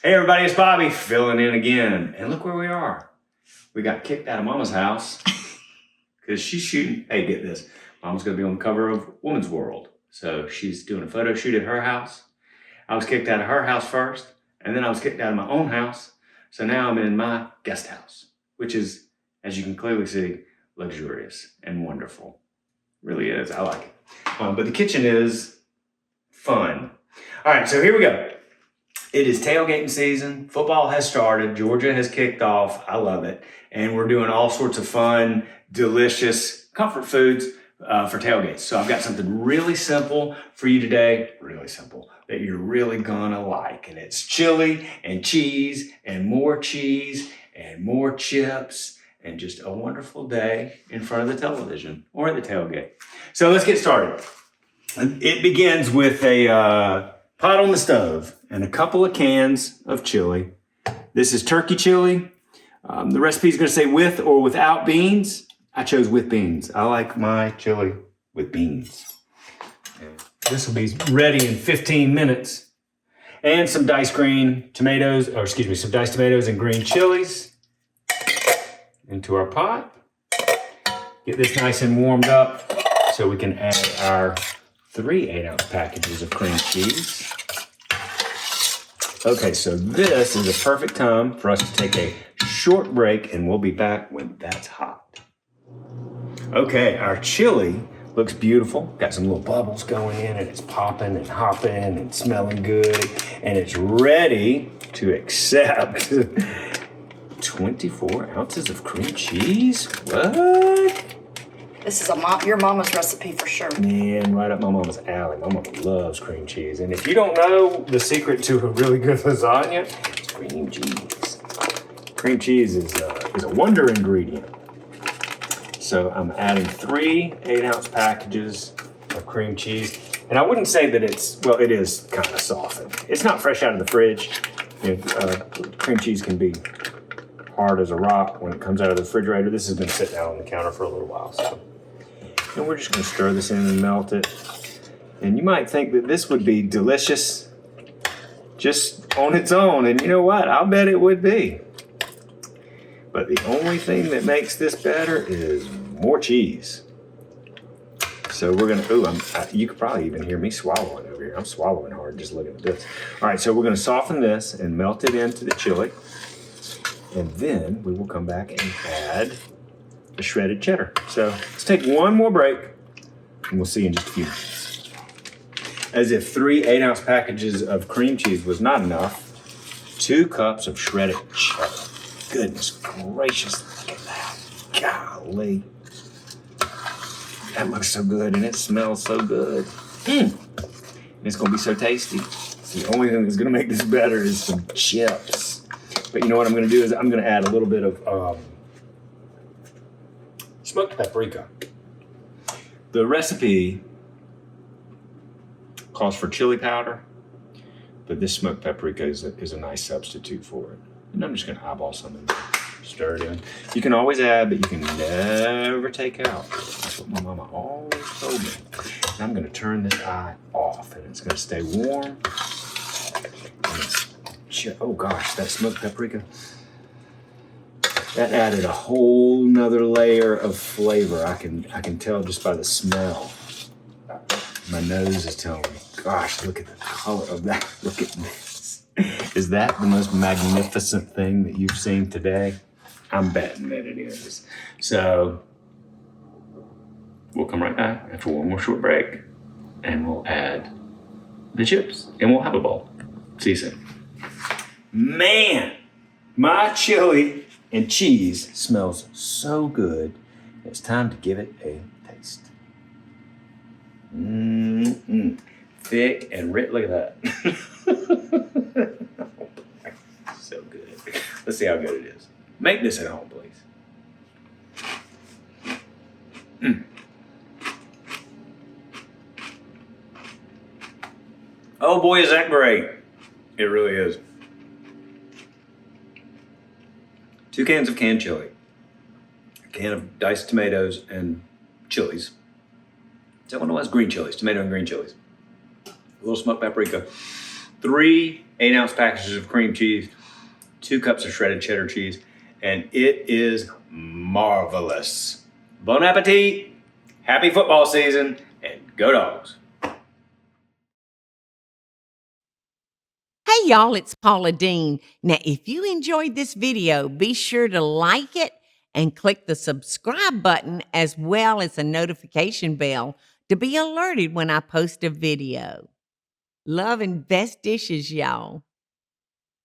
Hey everybody, it's Bobby filling in again. And look where we are. We got kicked out of Mama's house because she's shooting. Hey, get this. Mama's going to be on the cover of Woman's World. So she's doing a photo shoot at her house. I was kicked out of her house first, and then I was kicked out of my own house. So now I'm in my guest house, which is, as you can clearly see, luxurious and wonderful. It really is. I like it. But the kitchen is fun. All right, so here we go. It is tailgating season. Football has started. Georgia has kicked off. I love it. And we're doing all sorts of fun, delicious comfort foods for tailgates. So I've got something really simple for you today. Really simple that you're really gonna like. And it's chili and cheese and more chips and just a wonderful day in front of the television or at the tailgate. So let's get started. It begins with a pot on the stove and a couple of cans of chili. This is turkey chili. The recipe is going to say with or without beans. I chose with beans. I like my chili with beans. This will be ready in 15 minutes. And some diced tomatoes and green chilies into our pot. Get this nice and warmed up so we can add our 3 8-ounce packages of cream cheese. Okay, so this is a perfect time for us to take a short break, and we'll be back when that's hot. Okay, our chili looks beautiful. Got some little bubbles going in, and it's popping and hopping and smelling good, and it's ready to accept 24 ounces of cream cheese. What? This is your mama's recipe for sure. Man, right up my mama's alley. My mama loves cream cheese. And if you don't know the secret to a really good lasagna, it's cream cheese. Cream cheese is a wonder ingredient. So I'm adding 3 8-ounce packages of cream cheese. And I wouldn't say that it is kind of softened. It's not fresh out of the fridge. Cream cheese can be hard as a rock when it comes out of the refrigerator. This has been sitting out on the counter for a little while. And we're just going to stir this in and melt it. And you might think that this would be delicious just on its own. And you know what? I'll bet it would be. But the only thing that makes this better is more cheese. So we're going to, you could probably even hear me swallowing over here. I'm swallowing hard just looking at this. All right, so we're going to soften this and melt it into the chili. And then we will come back and add the shredded cheddar. So let's take one more break and we'll see you in just a few minutes. As if 3 8-ounce packages of cream cheese was not enough, 2 cups of shredded cheddar. Goodness gracious, look at that. Golly. That looks so good and it smells so good. And it's gonna be so tasty. The only thing that's gonna make this better is some chips. But you know what I'm going to do is I'm going to add a little bit of smoked paprika. The recipe calls for chili powder, but this smoked paprika is a nice substitute for it. And I'm just going to eyeball some in there, stir it in. You can always add, but you can never take out. That's what my mama always told me. And I'm going to turn this eye off, and it's going to stay warm. Oh gosh, that smoked paprika. That added a whole nother layer of flavor. I can tell just by the smell. My nose is telling me, gosh, look at the color of that. Look at this. Is that the most magnificent thing that you've seen today? I'm betting that it is. So we'll come right back after one more short break and we'll add the chips and we'll have a bowl. See you soon. Man, my chili and cheese smells so good. It's time to give it a taste. Thick and rich. Look at that. So good. Let's see how good it is. Make this at home, please. Oh boy, is that great. It really is. 2 cans of canned chili, a can of diced tomatoes and chilies. Is that one of those green chilies? Tomato and green chilies. A little smoked paprika. 3 8-ounce packages of cream cheese, 2 cups of shredded cheddar cheese, and it is marvelous. Bon appetit, happy football season, and go Dogs. Hey y'all, it's Paula Deen. Now, if you enjoyed this video, be sure to like it and click the subscribe button as well as the notification bell to be alerted when I post a video. Love and best dishes, y'all.